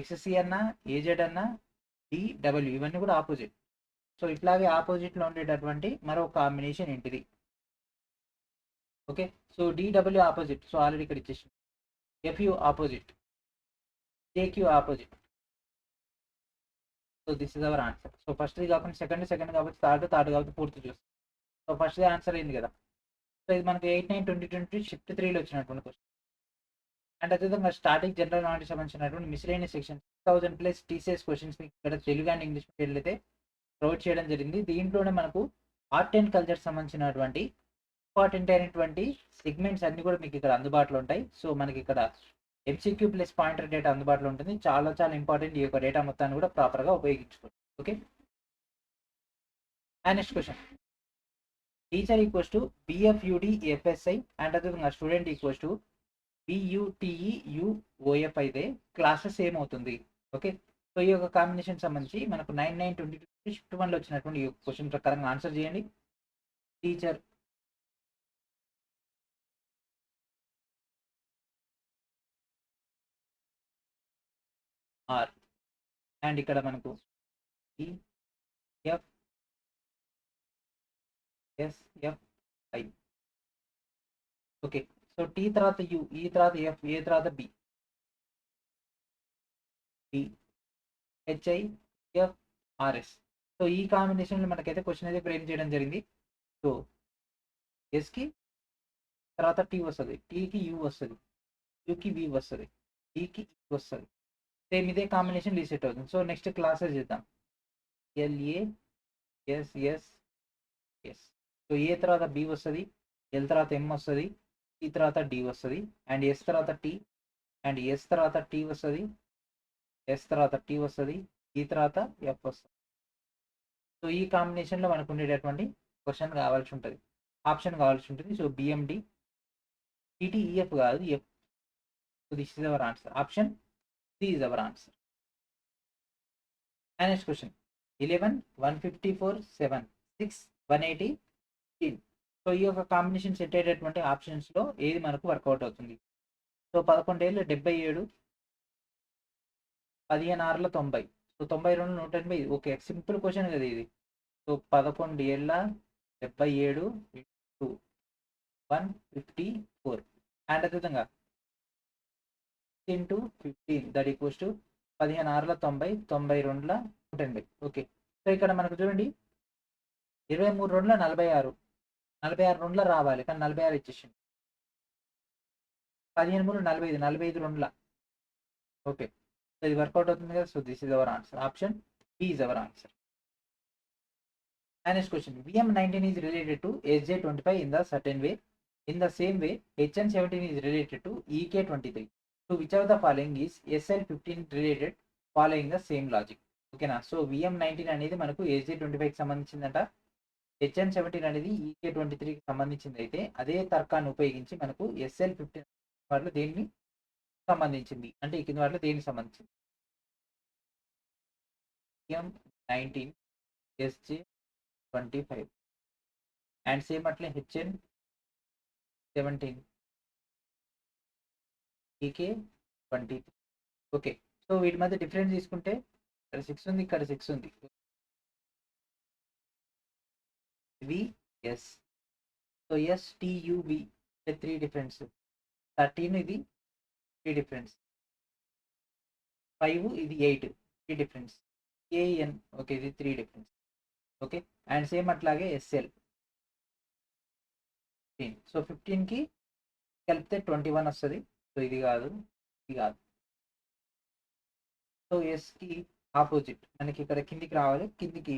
XC అన్నా ఏజెడ్ అన్నా డిడబ్ల్యూ ఇవన్నీ కూడా ఆపోజిట్. సో ఇట్లాగే ఆపోజిట్లో ఉండేటటువంటి మరో కాంబినేషన్ ఏంటిది? Okay, so DW opposite. So already ఇక్కడ ఇచ్చేసి FU opposite, JQ opposite. So this is our answer. So ఫస్ట్ది కాకుండా సెకండ్ కాబట్టి థర్డ్ కాబట్టి పూర్తి చూస్తాం. సో ఫస్ట్ది ఆన్సర్ అయింది కదా. సో ఇది మనకు 8, 9, 20, 22 షిఫ్ట్ 3లో వచ్చినటువంటి క్వశ్చన్. అండ్ అదేవిధంగా స్టార్టింగ్ జనరల్ నాలెడ్జ్ సంబంధించినటువంటి మిస్లేనియస్ సెక్షన్ 6000+ టీసీఎస్ క్వశ్చన్స్ మీకు ఇక్కడ తెలుగు అండ్ ఇంగ్లీష్ మీడియంలో అయితే ప్రొవైడ్ చేయడం జరిగింది. దీంట్లోనే మనకు ఆర్ట్ అండ్ కల్చర్ సంబంధించినటువంటి ఇంపార్టెంట్ అయినటువంటి సెగ్మెంట్స్ అన్ని కూడా మీకు ఇక్కడ అందుబాటులో ఉంటాయి. సో మనకి ఇక్కడ MCQ ప్లస్ పాయింటర్ డేటా అందుబాటులో ఉంటుంది. చాలా చాలా ఇంపార్టెంట్. ఈ యొక్క డేటా మొత్తాన్ని కూడా ప్రాపర్గా ఉపయోగించుకోండి. Okay, and next question teacher equals to BFUD FSI and అదేవిధంగా స్టూడెంట్ ఈక్వల్స్ టు BUTEUOF అయితే క్లాసెస్ ఏమవుతుంది? ఓకే, సో ఈ యొక్క కాంబినేషన్ సంబంధించి మనకు 9, 9, 22 షిఫ్ట్ 1లో వచ్చినటువంటి ఈ క్వశ్చన్ ప్రకారంగా ఆన్సర్ చేయండి. టీచర్ ఆర్ అండ్ ఇక్కడ మనకు EFSFI. ఓకే, సో టీ తర్వాత యు, ఈ తర్వాత ఎఫ్, ఏ తర్వాత బి, HIFRS. సో ఈ కాంబినేషన్లో మనకైతే క్వశ్చన్ అయితే ఫ్రేమ్ చేయడం జరిగింది. సో ఎస్కి తర్వాత టీ వస్తుంది, టీకి యూ వస్తుంది, యూకి వి వస్తుంది, ఈకి ఈ వస్తుంది. సేమ్ ఇదే కాంబినేషన్ రీసెట్ అవుతుంది. సో నెక్స్ట్ క్లాసెస్ చేద్దాం. LASSS. సో ఏ తర్వాత బి వస్తుంది, ఎల్ తర్వాత ఎం వస్తుంది, ఈ తర్వాత డి వస్తుంది, అండ్ ఎస్ తర్వాత టీ, అండ్ ఎస్ తర్వాత టీ వస్తుంది, ఎస్ తర్వాత టీ వస్తుంది, ఈ తర్వాత ఎఫ్ వస్తుంది. సో ఈ కాంబినేషన్లో మనకు ఉండేటటువంటి క్వశ్చన్ కావాల్సి ఉంటుంది, ఆప్షన్ కావాల్సి ఉంటుంది. సో బిఎండి టీటీఈఎఫ్ కాదు, F. So this is our answer. Option c is our answer. And next question 11, 154, 7, 6, 180, 15. So ఈ యొక్క కాంబినేషన్ సెట్ అయ్యేటటువంటి ఆప్షన్స్లో ఏది మనకు వర్కౌట్ అవుతుంది? So 11 77, 15 90. So 92 180. Okay, simple question కదా ఇది. సో 11 77 ఇంటూ 154 అండ్ అదేవిధంగా into 15 that equals to 15 90, 92 180. Okay, so ఇక్కడ మనకు చూడండి 23 46, 46 రావాలి, కానీ 46 ఇచ్చేసింది. 15 45, 45 ఓకే, సో ఇది వర్కౌట్ అవుతుంది కదా. So this is our answer. Option B is our answer. Next question VM19 is related to SJ25 in the certain way. In the same way, HN17 is related to EK23. So which of the following is SL15 related following the same logic? ఓకేనా. So VM19 అనేది మనకు SJ25కి సంబంధించిందంట, HN17 అనేది EK23కి సంబంధించింది. అయితే అదే తర్కాన్ని ఉపయోగించి మనకు SL15 వాటిలో దేన్ని సంబంధించింది అంటే ఈ కింద వాటిలో దేనికి సంబంధించింది? VM19 SJ25 అండ్ సేమ్ అట్లే HN17 EK23. ఓకే, సో వీటి మధ్య డిఫరెన్స్ తీసుకుంటే ఇక్కడ 6 ఉంది, ఇక్కడ 6 ఉంది. VS, సో STUV 3 డిఫరెన్స్, 13 ఇది 3 డిఫరెన్స్, 5 ఇది 8 3 డిఫరెన్స్, AN ఓకే ఇది 3 డిఫరెన్స్. ఓకే, అండ్ సేమ్ అట్లాగే SL 15. సో 15కి కలిపితే 21 వస్తుంది. సో ఇది కాదు, ఇది కాదు. సో ఎస్కి ఆపోజిట్ మనకి ఇక్కడ కిందికి రావాలి, కిందికి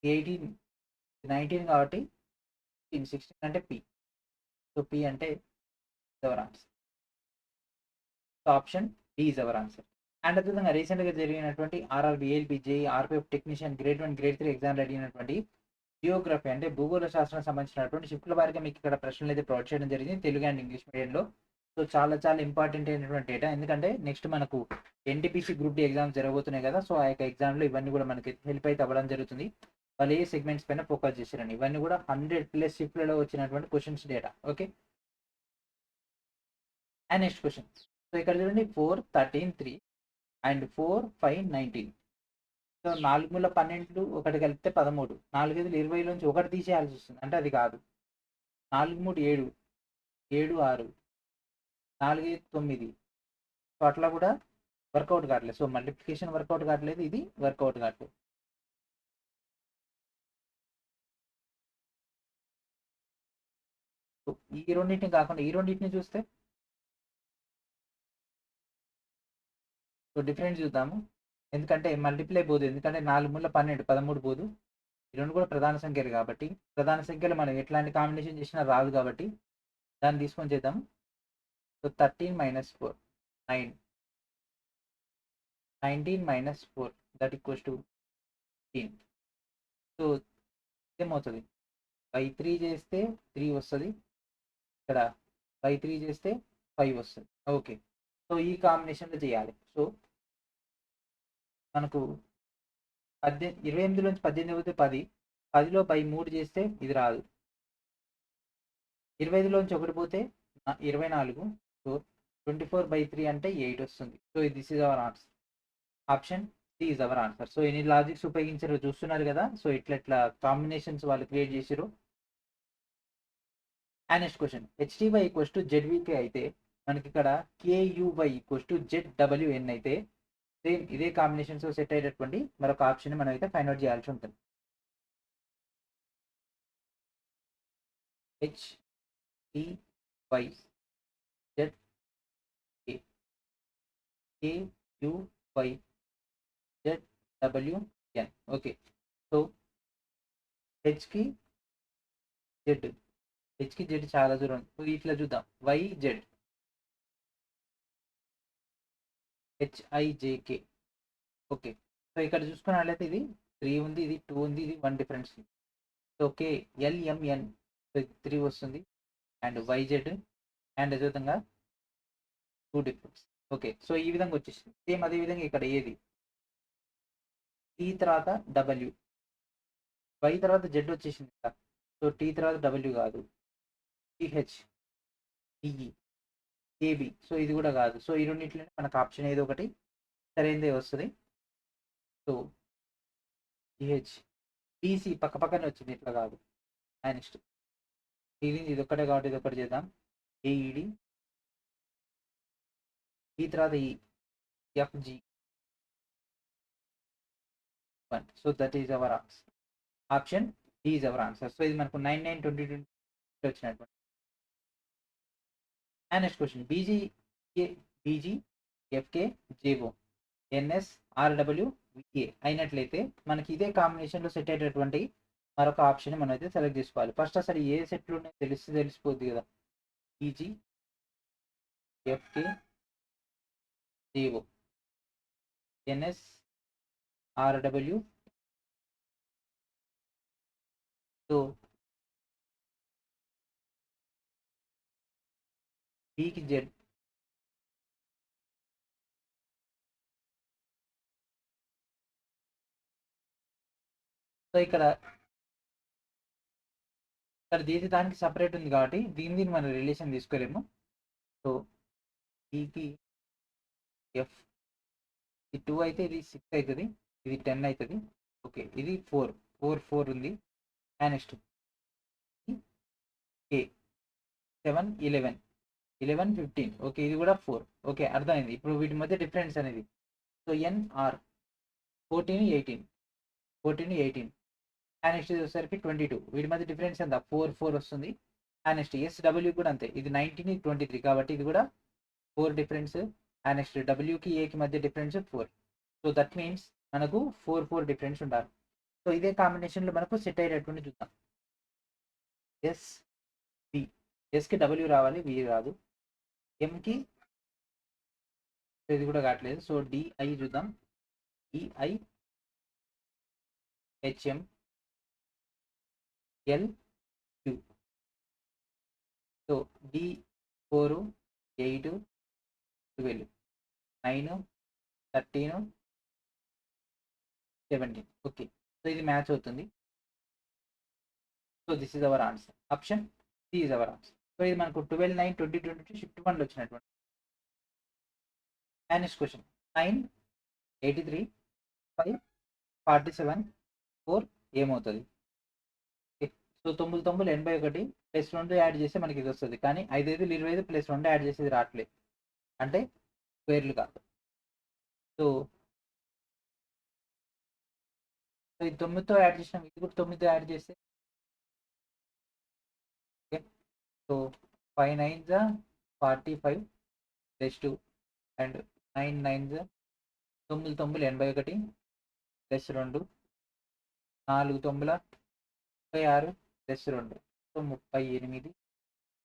18 19 కాబట్టి 16 అంటే P. సో P అంటే our answer. So option D is our answer. And అదేవిధంగా రీసెంట్గా జరిగినటువంటి RRB, ALP, JE, RPF technician grade 1 grade 3 exam అడిగినటువంటి జియోగ్రఫీ అంటే భూగోళ శాస్త్రం సంబంధించినటువంటి షిఫ్ట్ల వారిగా మీకు ఇక్కడ ప్రశ్నలు అయితే ప్రొవైడ్ చేయడం జరిగింది తెలుగు అండ్ ఇంగ్లీష్ మీడియంలో. సో చాలా చాలా ఇంపార్టెంట్ అయినటువంటి డేటా, ఎందుకంటే నెక్స్ట్ మనకు ఎన్టీపీసీ గ్రూప్ డి ఎగ్జామ్స్ జరగబోతున్నాయి కదా. సో ఆ యొక్క ఎగ్జామ్లో ఇవన్నీ కూడా మనకి హెల్ప్ అయితే అవ్వడం జరుగుతుంది. వాళ్ళు ఏ సెగ్మెంట్స్ పైన ఫోకస్ చేశారని ఇవన్నీ కూడా 100+ షిఫ్ట్లలో వచ్చినటువంటి questions data. Okay, and next question. So ఇక్కడ చూడండి 4 13 3 అండ్ 4 5 19. సో 4 మూల 12 ఒకటి కలిపితే 13, 4 5 20లోంచి ఒకటి తీసేయాల్సి వస్తుంది, అంటే అది కాదు. 4 3 7, 7 6, 4 5 9. సో అట్లా కూడా వర్కౌట్ కావట్లేదు. సో మల్టిప్లికేషన్ వర్కౌట్ కావట్లేదు, ఇది వర్కౌట్ కావట్లేదు. సో ఈ రెండింటిని కాకుండా ఈ రెండింటిని చూస్తే సో డిఫరెన్స్ చూద్దాము, ఎందుకంటే మల్టిప్లై పోదు, ఎందుకంటే 4 మూల 12 13 పోదు. ఈ రెండు కూడా ప్రధాన సంఖ్యలు కాబట్టి ప్రధాన సంఖ్యలు మనం ఎట్లాంటి కాంబినేషన్ చేసినా రాదు కాబట్టి దాన్ని తీసుకొని చేద్దాం. So 13 - 4 9, 19 - 4 that equals to 15. So ఏమవుతుంది, బై 3 చేస్తే 3 వస్తుంది, ఇక్కడ బై 3 చేస్తే 5 వస్తుంది. ఓకే, సో ఈ కాంబినేషన్లో చేయాలి. సో మనకు 28లోంచి 18 పోతే 10, 10లో బై 3 చేస్తే ఇది రాదు. 25లోంచి 1 పోతే 24. సో 24/3 అంటే 8 వస్తుంది. So this is our answer. Option C is our answer. So ఎన్ని లాజిక్స్ ఉపయోగించారో చూస్తున్నారు కదా. సో ఇట్లా కాంబినేషన్స్ వాళ్ళు క్రియేట్ చేసారు. And next question HTY = ZVK అయితే మనకి ఇక్కడ KUY = ZWN అయితే సేమ్ ఇదే కాంబినేషన్స్ సెట్ అయ్యేటటువంటి మరొక ఆప్షన్ మనం అయితే ఫైండ్ అవుట్ చేయాల్సి ఉంటుంది. HTY ZK KUY ZWN. Okay, so హెచ్కి జెడ్, హెచ్కి జెడ్ చాలా దూరం. సో ఇట్లా చూద్దాం, Y Z HIJK. Okay, so ఇక్కడ చూసుకున్నట్లయితే ఇది 3 ఉంది, ఇది 2 ఉంది, ఇది 1 డిఫరెన్స్. ఓకే, ఎల్ఎంఎన్ 3 వస్తుంది, అండ్ వైజెడ్ అండ్ అదేవిధంగా 2 డిఫరెన్స్. ఓకే, సో ఈ విధంగా వచ్చేసింది. సేమ్ అదే విధంగా ఇక్కడ ఏది టీ తర్వాత డబ్ల్యూ, వై తర్వాత జెడ్ వచ్చేసింది కదా. సో టీ తర్వాత డబ్ల్యూ కాదు, టిహెచ్ టిఈ ఏబి. సో ఇది కూడా కాదు. సో ఈ రెండింటిలో మనకు ఆప్షన్ ఏదో ఒకటి సరైనదే వస్తుంది. సో టిహెచ్ టీసీ పక్క పక్కనే వచ్చింది, ఇట్లా కాదు. నెక్స్ట్ ఇది ఒక్కటే కాబట్టి ఇది ఒకటి చేద్దాం, ఏఈడి. ఈ తర్వాత ఈ FG 1. So that is our answer. Option D is our answer. So ఇది మనకు 9, 9, 20, 20 వచ్చినటువంటి. And next question, BG FK JO NS RW VA అయినట్లయితే మనకి ఇదే కాంబినేషన్లో సెట్ అయ్యేటటువంటి మరొక ఆప్షన్ మనం అయితే సెలెక్ట్ చేసుకోవాలి. ఫస్ట్ అసలు ఏ సెట్లు ఉన్నాయో తెలిసిపోద్ది కదా. BG FK JO NS RW. So బీకి జెడ్, సో ఇక్కడ దీని దానికి సపరేట్ ఉంది కాబట్టి దీన్ని మనం రిలేషన్ తీసుకోలేము. సో బీకి ఎఫ్, ఇది 2 అయితే ఇది 6 అవుతుంది, ఇది 10 అవుతుంది. ఓకే, ఇది 4 ఉంది. And next K 7, 11, 15. ఓకే, ఇది కూడా 4. ఓకే, అర్థమైంది ఇప్పుడు వీటి మధ్య డిఫరెన్స్ అనేది. So NR 14, 18. అండ్ నెక్స్ట్ ఇది వచ్చేసరికి 22. వీటి మధ్య డిఫరెన్స్ ఎంత, 4 వస్తుంది. అండ్ నెక్స్ట్ ఎస్డబ్ల్యూ కూడా అంతే, ఇది 19, 23 కాబట్టి ఇది కూడా 4 డిఫరెన్స్. అండ్ నెక్స్ట్ డబ్ల్యూకి ఏకి మధ్య డిఫరెన్స్ 4. సో దట్ మీన్స్ మనకు 4 డిఫరెన్స్ ఉండాలి. సో ఇదే కాంబినేషన్లో మనకు సెట్ అయ్యేటటువంటి చూద్దాం. ఎస్ బి, ఎస్కి డబ్ల్యూ రావాలి, వి రాదు. ఎంకి ఇది కూడా కావట్లేదు. సో డిఐ చూద్దాం, DI HM L Q. So D 4, 8, 12, 9, 13, 17. Okay, so ఇది మ్యాచ్ అవుతుంది. So this is our answer. Option C is our answer. So ఇది మనకు 12, 9, 20, 22 షిఫ్ట్ 1లో వచ్చినటువంటి. అండ్ నెక్స్ట్ క్వశ్చన్, 9, 83, 5, 47, 4 ఏమవుతుంది? సో 9, 9, 81 ప్లస్ 2 యాడ్ చేస్తే మనకి ఇది వస్తుంది. కానీ 5, 5, 25 ప్లస్ 2 యాడ్ చేసేది రావట్లేదు, అంటే స్క్వేర్లు కాదు. సో ఇది 9తో యాడ్ చేసినాం, ఇది కూడా 9తో యాడ్ చేస్తే okay. So 5 9s 45 plus 2 and 9 9s 9 9 81 plus 2 4 9 36 plus 2, so 38.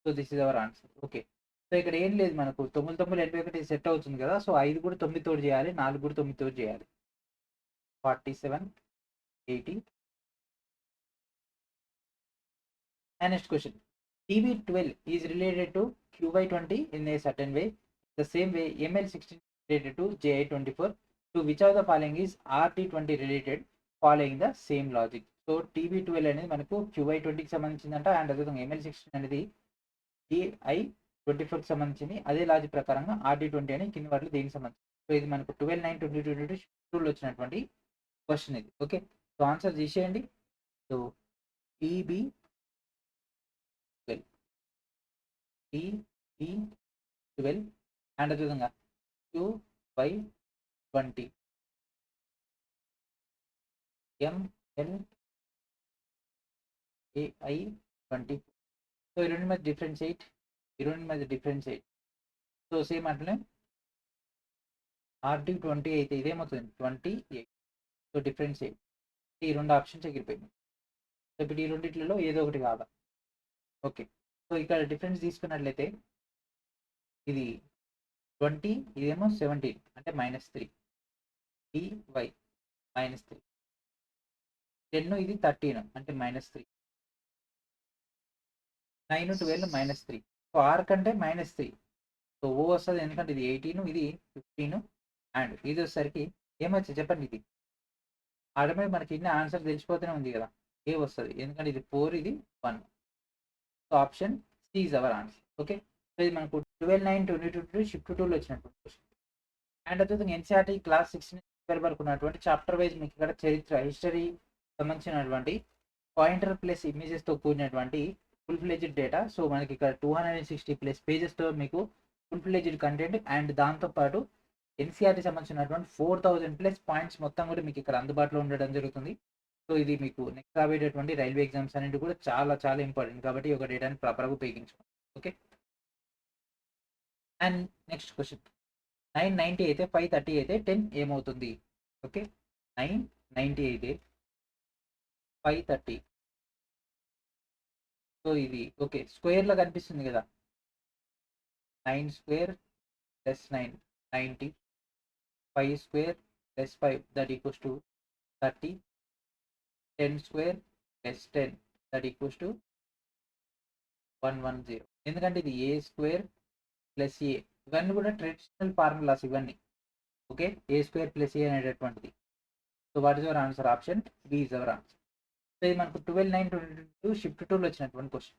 So this is our answer. Okay, so ఇక్కడ ఏం లేదు, మనకు 9 9 81 సెట్ అవుతుంది కదా. సో 5 కూడా 9 తోటి చేయాలి, 4 కూడా 9 తోటి చేయాలి. 47, 80. And next question, TB12 is related to QY20 in a certain way. The same way ML16 related to JI24. To which of the following is RT20 related following the same logic? So TB12 అనేది మనకు QY20కి సంబంధించిందంట, and అదేవిధంగా ML16 అనేది JI24కి సంబంధించింది. అదే logic ప్రకారంగా RT20 అని కింది వాటిలో దేనికి సంబంధించింది. సో ఇది మనకు 12, 9, 2022 వచ్చినటువంటి క్వశ్చన్ ఇది. ఓకే, సో ఆన్సర్ చేసేయండి. సో TB12 అండ్ అదేవిధంగా QY20 MLAI20. సో ఈ రెండు మధ్య డిఫరెన్స్ 8, ఈ రెండు మధ్య డిఫరెన్స్ 8. సో సేమ్ అట్లనే RT20 అయితే ఇదేమవుతుంది 28. So difference 8. ఈ రెండు ఆప్షన్స్ ఎగిరిపోయింది. సో ఇప్పుడు ఈ రెండిట్లలో ఏదో ఒకటి కావాలి. ఓకే, సో ఇక్కడ డిఫరెన్స్ తీసుకున్నట్లయితే ఇది 20, ఇదేమో 17 అంటే -3 dy -3, 10 ఇది 13 అంటే -3, 9 12 -3. సో ఆర్ కంటే -3. సో ఓ వస్తుంది ఎందుకంటే ఇది 18 ఇది 15 అండ్ ఇది వచ్చేసరికి ఏమొచ్చింది చెప్పండి. ఇది ఆటోమేటిక్ మనకి ఇన్ని ఆన్సర్ తెలిసిపోతూనే ఉంది కదా, ఏ వస్తుంది ఎందుకంటే ఇది 4 ఇది 1. So option C is our answer. Okay, so ఇది మనకు 12/9/2022 షిఫ్ట్ 2లో వచ్చినటువంటి క్వశ్చన్. అండ్ అదేవిధంగా ఎన్సీఆర్టీ క్లాస్ 6 వరకు ఉన్నటువంటి చాప్టర్ వైజ్ మీకు ఇక్కడ చరిత్ర హిస్టరీ సంబంధించినటువంటి పాయింటర్ ప్లస్ ఇమేజెస్తో కూడినటువంటి ఫుల్ ఫ్లెడ్జ్డ్ డేటా. సో మనకి ఇక్కడ 260+ పేజెస్తో మీకు ఫుల్ ఫ్లెడ్జ్డ్ కంటెంట్ అండ్ దాంతోపాటు ఎన్సీఆర్టీ సంబంధించినటువంటి 4000+ పాయింట్స్ మొత్తం కూడా మీకు ఇక్కడ అందుబాటులో ఉండడం జరుగుతుంది. సో ఇది మీకు నెక్స్ట్ రాబోయేటటువంటి రైల్వే ఎగ్జామ్స్ అనేవి కూడా చాలా చాలా ఇంపార్టెంట్ కాబట్టి ఒక డేటాని ప్రాపర్గా ఉపయోగించుకోండి. ఓకే, అండ్ నెక్స్ట్ క్వశ్చన్ 990 అయితే 530 అయితే 10 ఏమవుతుంది? ఓకే, 990 అయితే 530. సో ఇది ఓకే స్క్వేర్లో కనిపిస్తుంది కదా, 9 square plus 9 90, 5 square plus 5 that equals to 30, 10 square plus 10 that equals to 110. ఎందుకంటే ఇది ఏ స్క్వేర్ ప్లస్ ఏ, ఇవన్నీ కూడా ట్రెడిషనల్ ఫార్ములాస్ ఇవన్నీ. Okay, a square plus a అనేటటువంటిది. So what is our answer? Option B is our answer. So ఇది మనకు 12/9/2022 shift 2లో వచ్చినటువంటి క్వశ్చన్.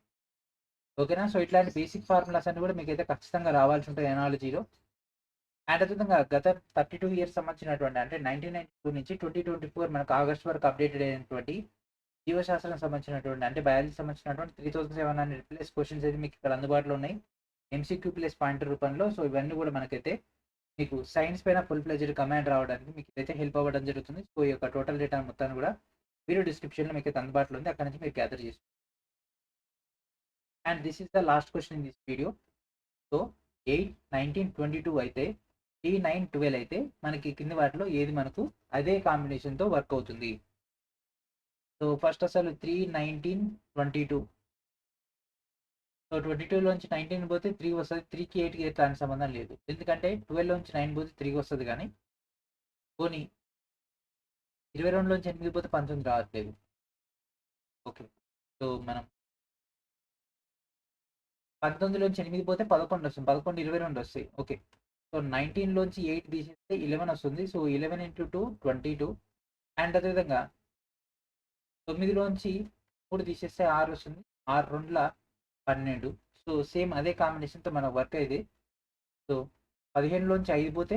ఓకేనా, సో ఇట్లాంటి బేసిక్ ఫార్ములాస్ అన్ని కూడా మీకు అయితే ఖచ్చితంగా రావాల్సి ఉంటుంది ఎనాలజీలో. అండ్ అదేవిధంగా గత 32 ఇయర్స్ సంబంధించినటువంటి అంటే 1992 నుంచి 2024 మనకు ఆగస్ట్ వరకు అప్డేటెడ్ అయినటువంటి జీవశాస్త్రం సంబంధించినటువంటి అంటే బయాలజీ సంబంధించినటువంటి 3700+ క్వశ్చన్స్ అయితే మీకు ఇక్కడ అందుబాటులో ఉన్నాయి MCQ ప్లస్ పాయింటర్ రూపంలో. సో ఇవన్నీ కూడా మనకైతే మీకు సైన్స్ పైన ఫుల్ ఫ్లెడ్జ్డ్ కమాండ్ రావడానికి మీకు అయితే హెల్ప్ అవ్వడం జరుగుతుంది. సో ఈ యొక్క టోటల్ డేటా మొత్తాన్ని కూడా వీడియో డిస్క్రిప్షన్లో మీకు అయితే అందుబాటులో ఉంది, అక్కడ నుంచి మీరు గ్యాదర్ చేసుకోండి. And this is the last question in this video. So 8, 19, 22 అయితే 3, 9, 12 అయితే మనకి కింది వాటిలో ఏది మనకు అదే కాంబినేషన్తో వర్క్ అవుతుంది? సో ఫస్ట్ అసలు 3, 19, 22. సో 22లోంచి 19 పోతే 3 వస్తుంది, 3కి 8కి ఎట్లాంటి సంబంధం లేదు ఎందుకంటే 12లోంచి 9 పోతే 3 వస్తుంది. కానీ పోనీ 22లోంచి 8 పోతే 19 రావట్లేదు. ఓకే, సో మనం 19లోంచి 8 పోతే 11 వస్తుంది, 11, 22 వస్తాయి. ఓకే, సో 19లోంచి 8 తీసేస్తే 11 వస్తుంది. సో 11 × 2 22. అండ్ అదేవిధంగా 9లోంచి 3 తీసేస్తే 6 వస్తుంది, 6 2 12. సో సేమ్ అదే కాంబినేషన్తో మనకు వర్క్ అయితే. సో 15లోంచి 5 పోతే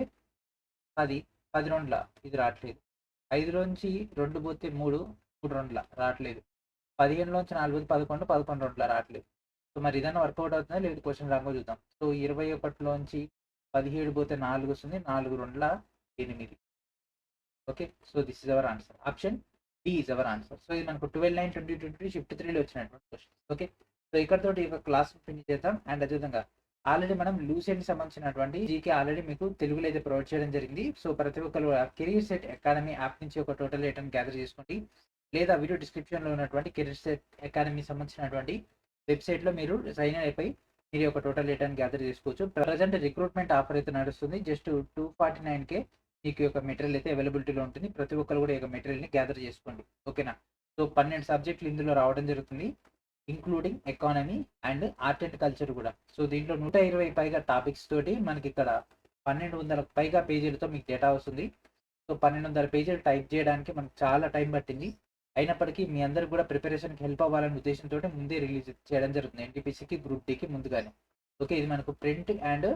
10, 10 2 ఇది రావట్లేదు. 5లోంచి 2 పోతే 3, 3 2 రావట్లేదు. 15లోంచి 4 పోతే 11, 11 2 రావట్లేదు. సో మరి ఇదన్నా వర్కౌట్ అవుతుందా లేదు క్వశ్చన్ రాంగో చూద్దాం. సో 21లోంచి 17 పోతే 4 వస్తుంది, 4 2 8. Okay, so this is our answer. Option D is our answer. So ఇది మనకు 12/9/2022 షిఫ్ట్ 3లో వచ్చినటువంటి క్వశ్చన్. ఓకే, సో ఇక్కడతో ఈ యొక్క క్లాస్ ఫినిష్ చేద్దాం. అండ్ అదేవిధంగా ఆల్రెడీ మనం లూసెంట్ సంబంధించినటువంటి జీకే ఆల్రెడీ మీకు తెలుగులో అయితే ప్రొవైడ్ చేయడం జరిగింది. సో ప్రతి ఒక్కరు కెరీర్ సెట్ అకాడమీ యాప్ నుంచి ఒక టోటల్ డేటాను గ్యాదర్ చేసుకోండి, లేదా వీడియో డిస్క్రిప్షన్లో ఉన్నటువంటి కెరీర్ సెట్ అకాడమీ సంబంధించినటువంటి వెబ్సైట్లో మీరు సైన్ ఇన్ అయిపోయి మీరు ఒక టోటల్ డేటాను గ్యాదర్ చేసుకోవచ్చు. ప్రజెంట్ రిక్రూట్మెంట్ ఆఫర్ అయితే నడుస్తుంది. జస్ట్ 249K మీకు యొక్క మెటీరియల్ అయితే అవైలబిలిటీలో ఉంటుంది. ప్రతి ఒక్కరు కూడా ఈ యొక్క మెటీరియల్ని గ్యాదర్ చేసుకోండి. ఓకేనా, సో 12 సబ్జెక్టులు ఇందులో రావడం జరుగుతుంది, including economy and art and culture కూడా. సో దీంట్లో 120 పైగా టాపిక్స్ తోటి మనకి ఇక్కడ 1200 పైగా పేజీలతో మీకు డేటా వస్తుంది. సో 1200 పేజీలు టైప్ చేయడానికి మనకు చాలా టైం పట్టింది. అయినప్పటికీ మీ అందరికి కూడా ప్రిపరేషన్కి హెల్ప్ అవ్వాలనే ఉద్దేశంతో ముందే రిలీజ్ చేయడం జరుగుతుంది NTPCకి గ్రూప్ Dకి ముందుగానే. ఓకే, ఇది మనకు ప్రింట్ అండ్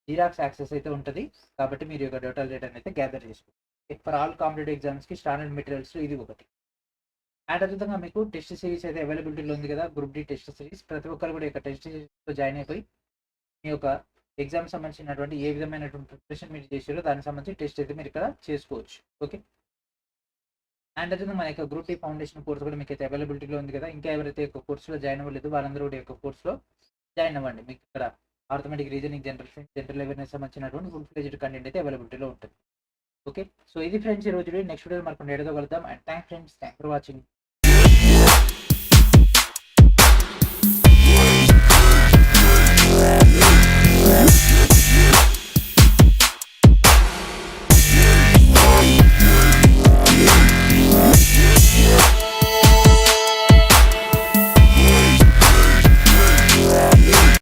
జిరాక్స్ యాక్సెస్ అయితే ఉంటుంది కాబట్టి మీరు యొక్క టోటల్ డేటాని అయితే గ్యాదర్ చేసుకోండి. ఫర్ ఆల్ కాంపిటేటివ్ ఎగ్జామ్స్కి స్టాండర్డ్ మెటీరియల్స్లో ఇది ఒకటి. అండ్ అదేవిధంగా మీకు టెస్ట్ సిరీస్ అయితే అవైలబిలిటీలో ఉంది కదా, గ్రూప్ D టెస్ట్ సిరీస్. ప్రతి ఒక్కరు కూడా యొక్క టెస్ట్ సిరీస్లో జాయిన్ అయిపోయి మీ యొక్క ఎగ్జామ్ సంబంధించినటువంటి ఏ విధమైనటువంటి ప్రిపరేషన్ మీరు చేసారో దానికి సంబంధించి టెస్ట్ అయితే మీరు ఇక్కడ చేసుకోవచ్చు. ఓకే, అండ్ అదేవిధంగా మన యొక్క గ్రూప్ D ఫౌండేషన్ కోర్స్ కూడా మీకు అయితే అవైలబిలిటీలో ఉంది కదా. ఇంకా ఎవరైతే యొక్క కోర్సులో జాయిన్ అవ్వలేదు వాళ్ళందరూ కూడా యొక్క కోర్సులో జాయిన్ అవ్వండి. మీకు ఇక్కడ ఆర్థమెటిక్, రీజనింగ్, జనరల్ అవేర్నెస్ సంబంధించినటువంటి ఫుల్ ఫ్లెడ్జ్డ్ కంటెంట్ అయితే అవైలబిలిటీలో ఉంటుంది. ఓకే, సో ఇది ఫ్రెండ్స్ ఈ రోజు నెక్స్ట్ వీడియో మనకు నేడుగా కలుద్దాం. And thanks friends, thank for watching. Thank you.